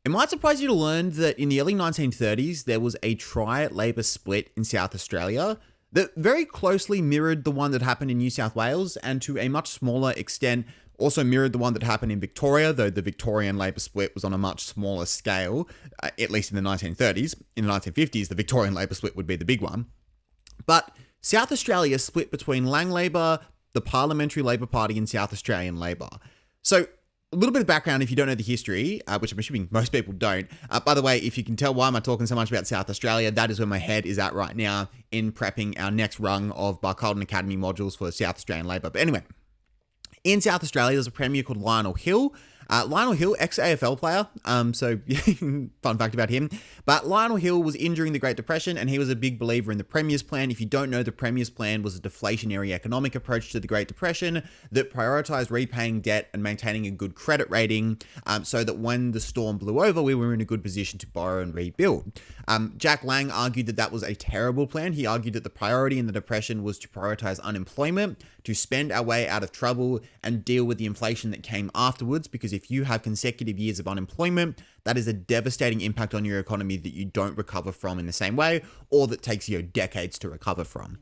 It might surprise you to learn that in the early 1930s, there was a tri-Labor split in South Australia that very closely mirrored the one that happened in New South Wales, and to a much smaller extent also mirrored the one that happened in Victoria, though the Victorian Labor split was on a much smaller scale, at least in the 1930s. In the 1950s, the Victorian Labor split would be the big one. But South Australia split between Lang Labor, the Parliamentary Labor Party, and South Australian Labor. So a little bit of background if you don't know the history, which I'm assuming most people don't. By the way, if you can tell why am I talking so much about South Australia, that is where my head is at right now in prepping our next rung of Barcaldine Academy modules for South Australian Labor. But anyway, in South Australia, there's a premier called Lionel Hill. Lionel Hill, ex-AFL player, so fun fact about him. But Lionel Hill was in during the Great Depression, and he was a big believer in the Premier's Plan. If you don't know, the Premier's Plan was a deflationary economic approach to the Great Depression that prioritized repaying debt and maintaining a good credit rating, so that when the storm blew over, we were in a good position to borrow and rebuild. Jack Lang argued that that was a terrible plan. He argued that the priority in the Depression was to prioritize unemployment, to spend our way out of trouble, and deal with the inflation that came afterwards, because if you have consecutive years of unemployment, that is a devastating impact on your economy that you don't recover from in the same way, or that takes you decades to recover from.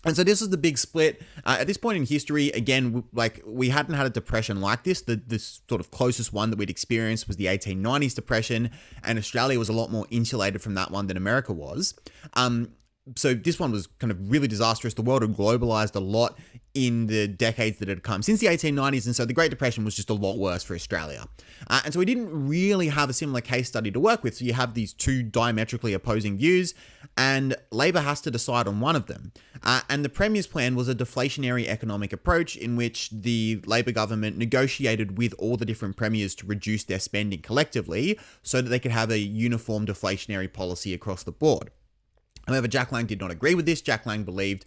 And so this is the big split. At this point in history, again, we hadn't had a depression like this. This sort of closest one that we'd experienced was the 1890s depression, and Australia was a lot more insulated from that one than America was. So this one was kind of really disastrous. The world had globalized a lot in the decades that had come since the 1890s, and so the Great Depression was just a lot worse for Australia. And so we didn't really have a similar case study to work with, so you have these two diametrically opposing views, and Labor has to decide on one of them. And the Premier's Plan was a deflationary economic approach in which the Labor government negotiated with all the different premiers to reduce their spending collectively so that they could have a uniform deflationary policy across the board. However, Jack Lang did not agree with this. Jack Lang believed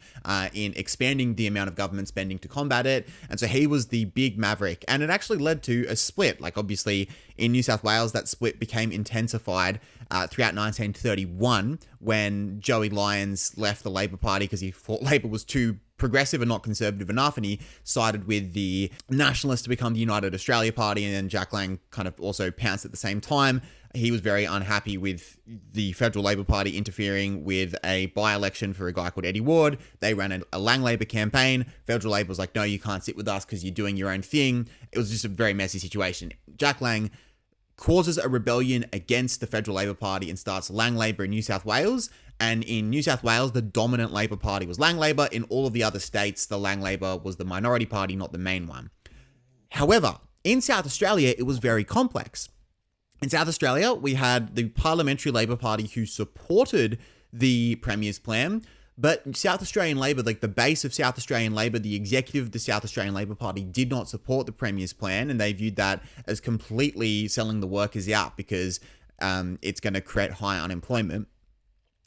in expanding the amount of government spending to combat it, and so he was the big maverick, and it actually led to a split. Obviously, in New South Wales, that split became intensified throughout 1931 when Joey Lyons left the Labor Party because he thought Labor was too progressive and not conservative enough, and he sided with the Nationalists to become the United Australia Party, and then Jack Lang kind of also pounced at the same time. He was very unhappy with the Federal Labor Party interfering with a by-election for a guy called Eddie Ward. They ran a Lang Labor campaign. Federal Labor was like, no, you can't sit with us because you're doing your own thing. It was just a very messy situation. Jack Lang causes a rebellion against the Federal Labor Party and starts Lang Labor in New South Wales. And in New South Wales, the dominant Labor Party was Lang Labor. In all of the other states, the Lang Labor was the minority party, not the main one. However, in South Australia, it was very complex. In South Australia, we had the Parliamentary Labor Party who supported the Premier's Plan, but South Australian Labor, the base of South Australian Labor, the executive of the South Australian Labor Party did not support the Premier's Plan, and they viewed that as completely selling the workers out because it's going to create high unemployment.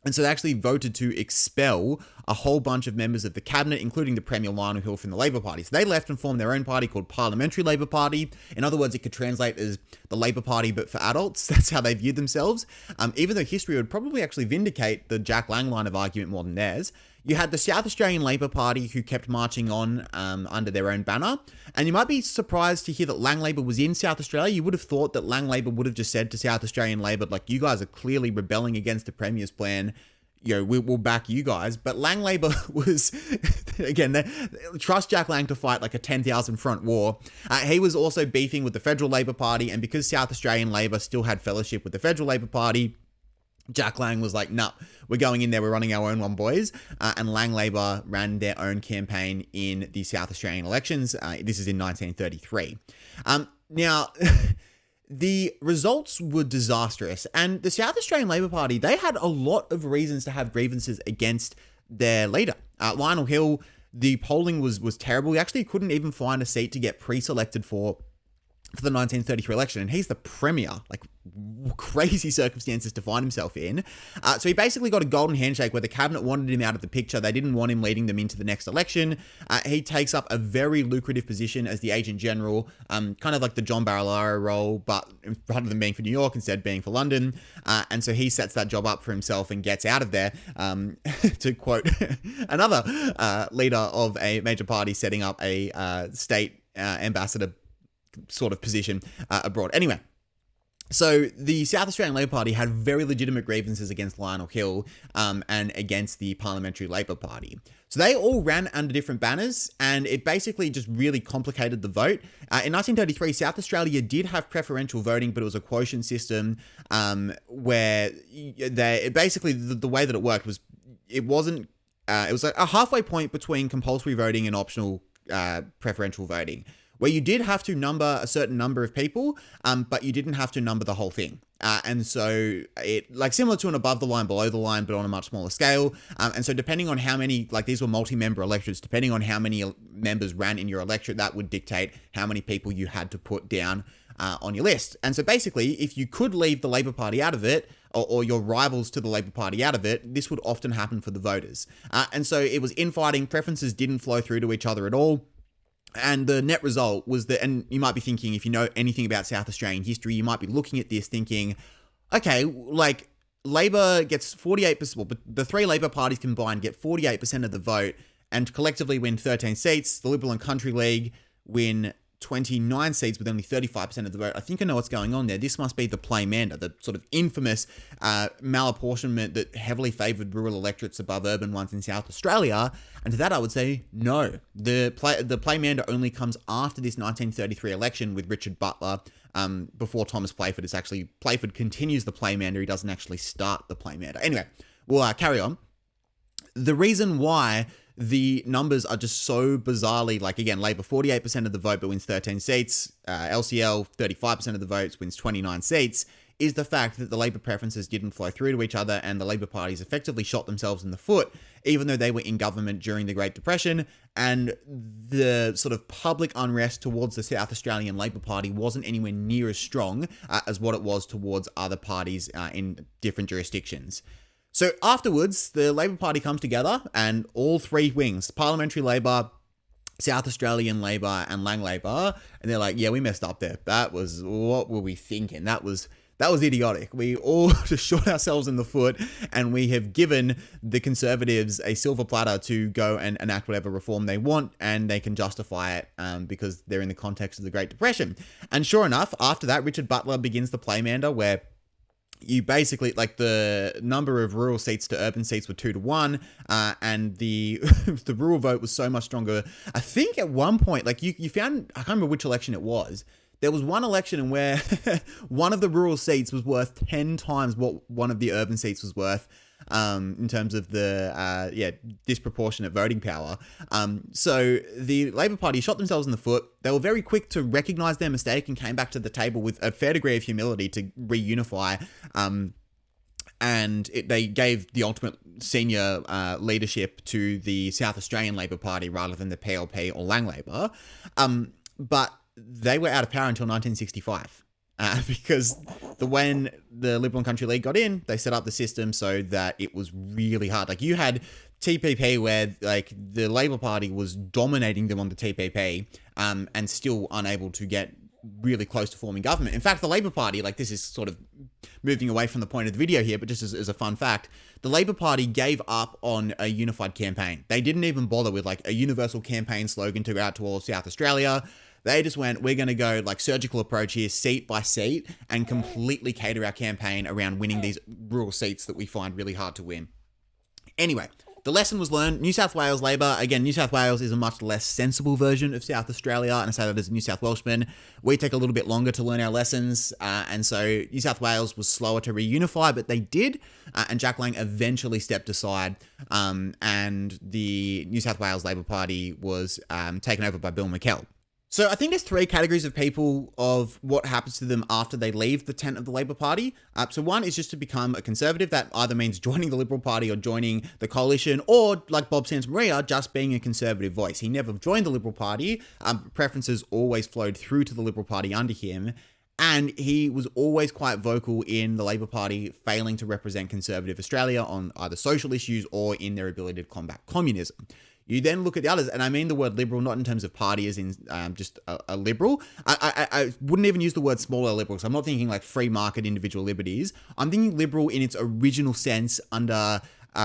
And so they actually voted to expel a whole bunch of members of the cabinet, including the Premier Lionel Hill from the Labor Party. So they left and formed their own party called Parliamentary Labor Party. In other words, it could translate as the Labor Party, but for adults. That's how they viewed themselves. Even though history would probably actually vindicate the Jack Lang line of argument more than theirs. You had the South Australian Labor Party who kept marching on under their own banner. And you might be surprised to hear that Lang Labor was in South Australia. You would have thought that Lang Labor would have just said to South Australian Labor, you guys are clearly rebelling against the Premier's Plan. We'll back you guys. But Lang Labor was, again, trust Jack Lang to fight a 10,000 front war. He was also beefing with the Federal Labor Party. And because South Australian Labor still had fellowship with the Federal Labor Party, Jack Lang was like, nah, we're going in there, we're running our own one, boys. And Lang Labor ran their own campaign in the South Australian elections. This is in 1933. Now, the results were disastrous. And the South Australian Labor Party, they had a lot of reasons to have grievances against their leader. Lionel Hill, the polling was terrible. He actually couldn't even find a seat to get pre-selected for the 1933 election, and he's the premier, crazy circumstances to find himself in. So he basically got a golden handshake where the cabinet wanted him out of the picture. They didn't want him leading them into the next election. He takes up a very lucrative position as the agent general, kind of like the John Barilaro role, but rather than being for New York, instead being for London. And so he sets that job up for himself and gets out of there, to quote another leader of a major party setting up a state ambassador sort of position abroad. Anyway, So the South Australian Labor Party had very legitimate grievances against Lionel Hill and against the Parliamentary Labor Party. So they all ran under different banners, and it basically just really complicated the vote. In 1933, South Australia did have preferential voting, but it was a quotient system where basically the way that it worked was it wasn't it was like a halfway point between compulsory voting and optional preferential voting, where you did have to number a certain number of people, but you didn't have to number the whole thing. And so it like similar to an above the line, below the line, but on a much smaller scale. And so depending on how many, like these were multi-member electorates, depending on how many members ran in your electorate, that would dictate how many people you had to put down on your list. And so basically, if you could leave the Labor Party out of it, or your rivals to the Labor Party out of it, this would often happen for the voters. And so it was infighting, preferences didn't flow through to each other at all. And the net result was that, and you might be thinking, if you know anything about South Australian history, you might be looking at this thinking, okay, like Labor gets 48%, well, but the three Labor parties combined get 48% of the vote and collectively win 13 seats. The Liberal and Country League win 29 seats with only 35% of the vote. I think I know what's going on there. This must be the Playmander, the sort of infamous malapportionment that heavily favoured rural electorates above urban ones in South Australia. And to that I would say, no. The Playmander only comes after this 1933 election with Richard Butler, before Thomas Playford. It's actually, Playford continues the Playmander. He doesn't actually start the Playmander. Anyway, we'll carry on. The reason why the numbers are just so bizarrely, like again, Labor 48% of the vote but wins 13 seats, LCL 35% of the votes wins 29 seats, is the fact that the Labor preferences didn't flow through to each other and the Labor parties effectively shot themselves in the foot, even though they were in government during the Great Depression, and the sort of public unrest towards the South Australian Labor Party wasn't anywhere near as strong as what it was towards other parties in different jurisdictions. So afterwards, the Labor Party comes together and all three wings, Parliamentary Labor, South Australian Labor and Lang Labor, and they're like, yeah, we messed up there. That was, what were we thinking? That was idiotic. We all just shot ourselves in the foot, and we have given the Conservatives a silver platter to go and enact whatever reform they want, and they can justify it because they're in the context of the Great Depression. And sure enough, after that, Richard Butler begins the Playmander, where you basically, like, the number of rural seats to urban seats were 2-1, and the the rural vote was so much stronger. I think at one point, like, you found, I can't remember which election it was, there was one election in where one of the rural seats was worth 10 times what one of the urban seats was worth, in terms of the disproportionate voting power. So the Labor Party shot themselves in the foot. They were very quick to recognise their mistake and came back to the table with a fair degree of humility to reunify. And they gave the ultimate senior leadership to the South Australian Labor Party rather than the PLP or Lang Labor. But they were out of power until 1965. Because when the Liberal and Country League got in, they set up the system so that it was really hard. Like, you had TPP where, like, the Labor Party was dominating them on the TPP, and still unable to get really close to forming government. In fact, the Labor Party, like, this is sort of moving away from the point of the video here, but just as a fun fact, the Labor Party gave up on a unified campaign. They didn't even bother with, like, a universal campaign slogan to go out to all of South Australia. They just went, we're going to go like surgical approach here, seat by seat, and completely cater our campaign around winning these rural seats that we find really hard to win. Anyway, the lesson was learned. New South Wales Labor, again, New South Wales is a much less sensible version of South Australia, and I say that as a New South Welshman. We take a little bit longer to learn our lessons, and so New South Wales was slower to reunify, but they did, and Jack Lang eventually stepped aside, and the New South Wales Labor Party was taken over by Bill McKell. So I think there's three categories of people of what happens to them after they leave the tent of the Labor Party. So one is just to become a Conservative. That either means joining the Liberal Party or joining the coalition, or like Bob Santamaria, just being a Conservative voice. He never joined the Liberal Party. Preferences always flowed through to the Liberal Party under him. And he was always quite vocal in the Labor Party failing to represent Conservative Australia on either social issues or in their ability to combat communism. You then look at the others, and I mean the word liberal not in terms of party as in just a liberal. I wouldn't even use the word smaller liberal, so I'm not thinking like free market individual liberties. I'm thinking liberal in its original sense under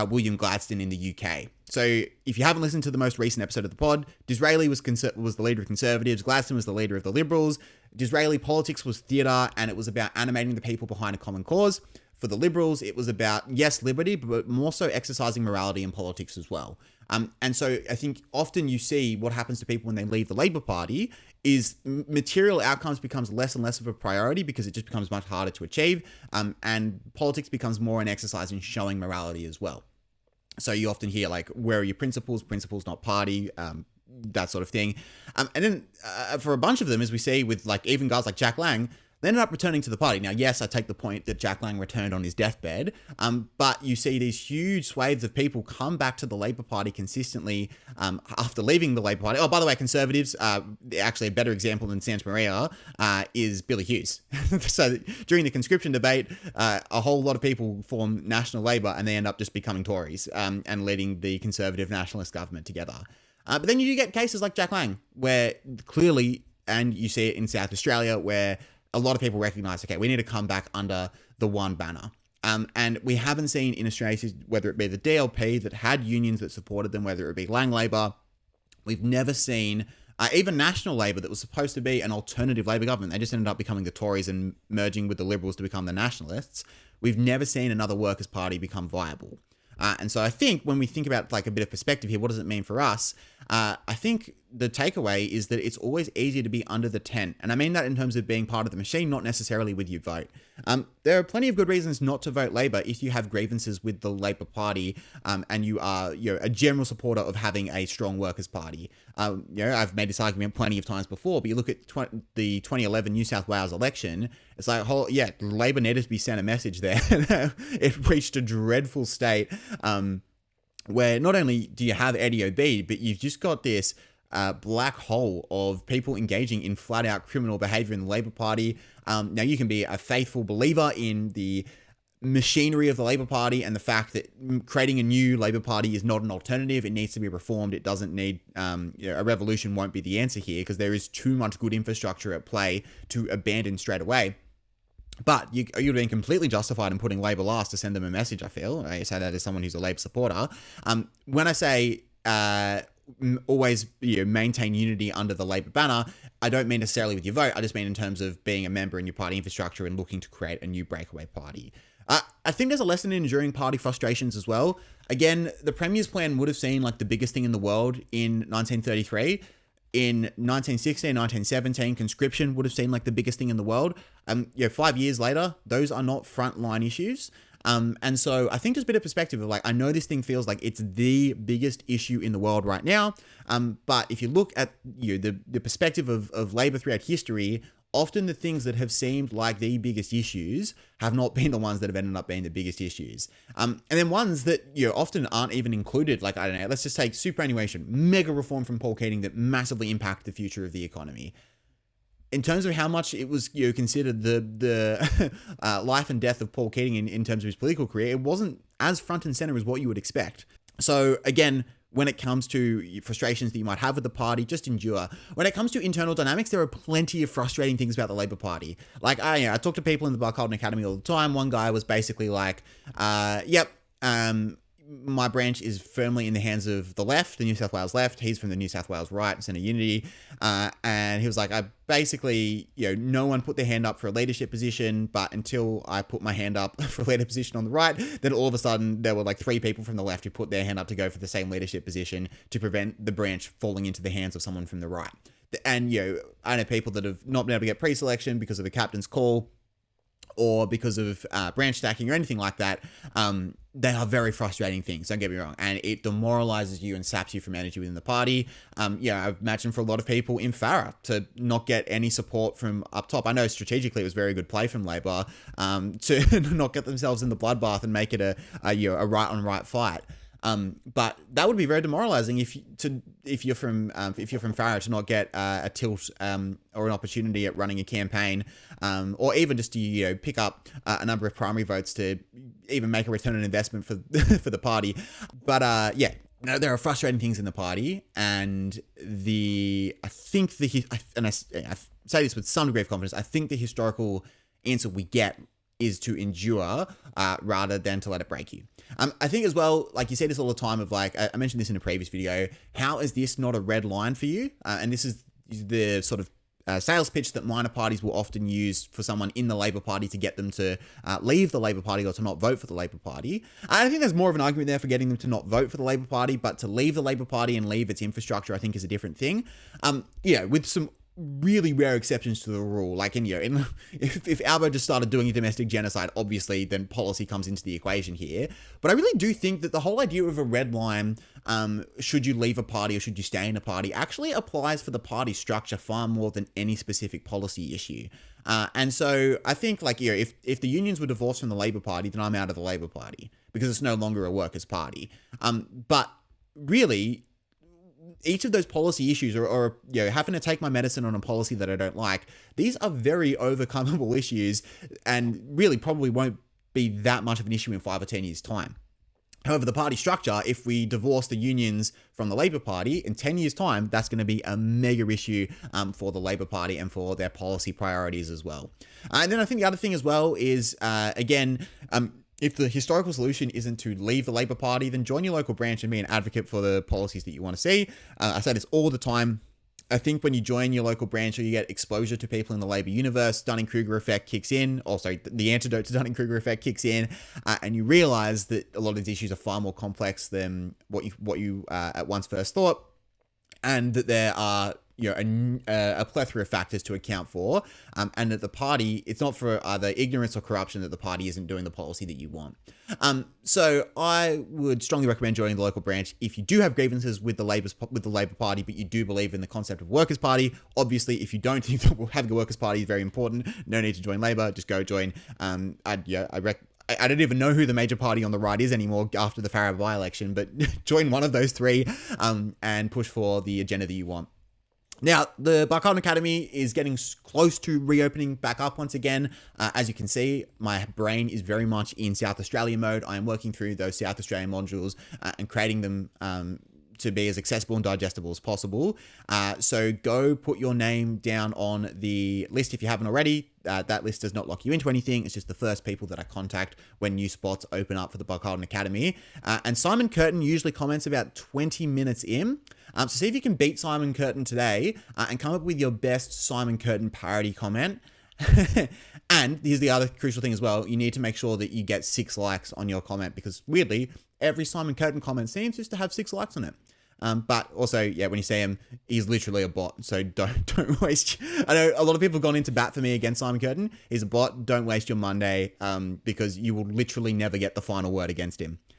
William Gladstone in the UK. So if you haven't listened to the most recent episode of the pod, Disraeli was the leader of Conservatives, Gladstone was the leader of the Liberals. Disraeli politics was theatre, and it was about animating the people behind a common cause. For the Liberals, it was about, yes, liberty, but more so exercising morality in politics as well. And so I think often you see what happens to people when they leave the Labor Party is material outcomes becomes less and less of a priority because it just becomes much harder to achieve. And politics becomes more an exercise in showing morality as well. So you often hear like, where are your principles, not party, that sort of thing. And then for a bunch of them, as we see with like even guys like Jack Lang, they ended up returning to the party. Now, yes, I take the point that Jack Lang returned on his deathbed, but you see these huge swathes of people come back to the Labor Party consistently after leaving the Labor Party. Oh, by the way, Conservatives, actually a better example than Santa Maria is Billy Hughes. So during the conscription debate, a whole lot of people form National Labor and they end up just becoming Tories and leading the Conservative nationalist government together. But then you get cases like Jack Lang, where clearly, and you see it in South Australia, where a lot of people recognize, okay, we need to come back under the one banner. And we haven't seen in Australia, whether it be the DLP that had unions that supported them, whether it be Lang Labor, we've never seen even National Labor that was supposed to be an alternative Labor government. They just ended up becoming the Tories and merging with the Liberals to become the Nationalists. We've never seen another Workers' Party become viable. And so I think when we think about like a bit of perspective here, what does it mean for us? I think the takeaway is that it's always easier to be under the tent. And I mean that in terms of being part of the machine, not necessarily with your vote. There are plenty of good reasons not to vote Labor if you have grievances with the Labor Party and you are a general supporter of having a strong Workers' Party. I've made this argument plenty of times before, but you look at the 2011 New South Wales election, it's like, Labor needed to be sent a message there. It reached a dreadful state where not only do you have Eddie Obeid, but you've just got this black hole of people engaging in flat out criminal behavior in the Labor Party. Now you can be a faithful believer in the machinery of the Labor Party and the fact that creating a new Labor Party is not an alternative. It needs to be reformed. It doesn't need, a revolution won't be the answer here because there is too much good infrastructure at play to abandon straight away. But you're being completely justified in putting Labor last to send them a message, I feel. I say that as someone who's a Labor supporter. When I say always maintain unity under the Labor banner, I don't mean necessarily with your vote. I just mean in terms of being a member in your party infrastructure and looking to create a new breakaway party. I think there's a lesson in enduring party frustrations as well. Again, the Premier's plan would have seemed like the biggest thing in the world in 1933. In 1916, 1917, conscription would have seemed like the biggest thing in the world. 5 years later, those are not frontline issues. And so I think just a bit of perspective of like, I know this thing feels like it's the biggest issue in the world right now. But if you look at the perspective of Labor throughout history, often the things that have seemed like the biggest issues have not been the ones that have ended up being the biggest issues. And then ones that often aren't even included, like, I don't know, let's just take superannuation, mega reform from Paul Keating that massively impacted the future of the economy. In terms of how much it was considered the life and death of Paul Keating in terms of his political career, it wasn't as front and center as what you would expect. So again, when it comes to frustrations that you might have with the party, just endure. When it comes to internal dynamics, there are plenty of frustrating things about the Labor Party. Like, I talk to people in the Barcaldine Academy all the time. One guy was basically like, my branch is firmly in the hands of the left, the New South Wales left. He's from the New South Wales right, Centre Unity. And he was like, I basically, no one put their hand up for a leadership position, but until I put my hand up for a leadership position on the right, then all of a sudden there were like 3 people from the left who put their hand up to go for the same leadership position to prevent the branch falling into the hands of someone from the right. And, I know people that have not been able to get pre-selection because of the captain's call or because of branch stacking or anything like that. They are very frustrating things, don't get me wrong, and it demoralizes you and saps you from energy within the party. I imagine for a lot of people in Farah to not get any support from up top. I know strategically it was very good play from Labor to not get themselves in the bloodbath and make it a right on right fight. But that would be very demoralizing if you're from Farah to not get a tilt or an opportunity at running a campaign, or even just to pick up a number of primary votes to even make a return on investment for for the party. But there are frustrating things in the party, and I say this with some degree of confidence. I think the historical answer we get is to endure rather than to let it break you. I think as well, like you say this all the time of like, I mentioned this in a previous video, how is this not a red line for you? And this is the sort of sales pitch that minor parties will often use for someone in the Labor Party to get them to leave the Labor Party or to not vote for the Labor Party. I think there's more of an argument there for getting them to not vote for the Labor Party, but to leave the Labor Party and leave its infrastructure, I think is a different thing. With some really rare exceptions to the rule. Like if Albo just started doing a domestic genocide, obviously then policy comes into the equation here. But I really do think that the whole idea of a red line, should you leave a party or should you stay in a party, actually applies for the party structure far more than any specific policy issue. And so I think like, if the unions were divorced from the Labor Party, then I'm out of the Labor Party because it's no longer a workers' party. But really, each of those policy issues or having to take my medicine on a policy that I don't like, these are very overcomable issues and really probably won't be that much of an issue in 5 or 10 years' time. However, the party structure, if we divorce the unions from the Labor Party, in 10 years' time, that's going to be a mega issue for the Labor Party and for their policy priorities as well. And then I think the other thing as well is, if the historical solution isn't to leave the Labor Party, then join your local branch and be an advocate for the policies that you want to see. I say this all the time. I think when you join your local branch or you get exposure to people in the Labor universe, Dunning-Kruger effect kicks in. The antidote to Dunning-Kruger effect kicks in, and you realize that a lot of these issues are far more complex than what you at once first thought, and that there are a plethora of factors to account for, and that the party, it's not for either ignorance or corruption that the party isn't doing the policy that you want. So I would strongly recommend joining the local branch if you do have grievances with the Labor Party, but you do believe in the concept of Workers' Party. Obviously, if you don't think that having a Workers' Party is very important, no need to join Labor. Just go join. I don't even know who the major party on the right is anymore after the Farah by-election, but join one of those three and push for the agenda that you want. Now, the Barcaldine Academy is getting close to reopening back up once again. As you can see, my brain is very much in South Australia mode. I am working through those South Australian modules and creating them to be as accessible and digestible as possible. So go put your name down on the list if you haven't already. That list does not lock you into anything. It's just the first people that I contact when new spots open up for the Barcaldine Academy. And Simon Curtin usually comments about 20 minutes in. So see if you can beat Simon Curtin today and come up with your best Simon Curtin parody comment. And here's the other crucial thing as well. You need to make sure that you get 6 likes on your comment because weirdly, every Simon Curtin comment seems just to have 6 likes on it. But also, when you see him, he's literally a bot. So don't waste. I know a lot of people have gone into bat for me against Simon Curtin. He's a bot. Don't waste your Monday because you will literally never get the final word against him.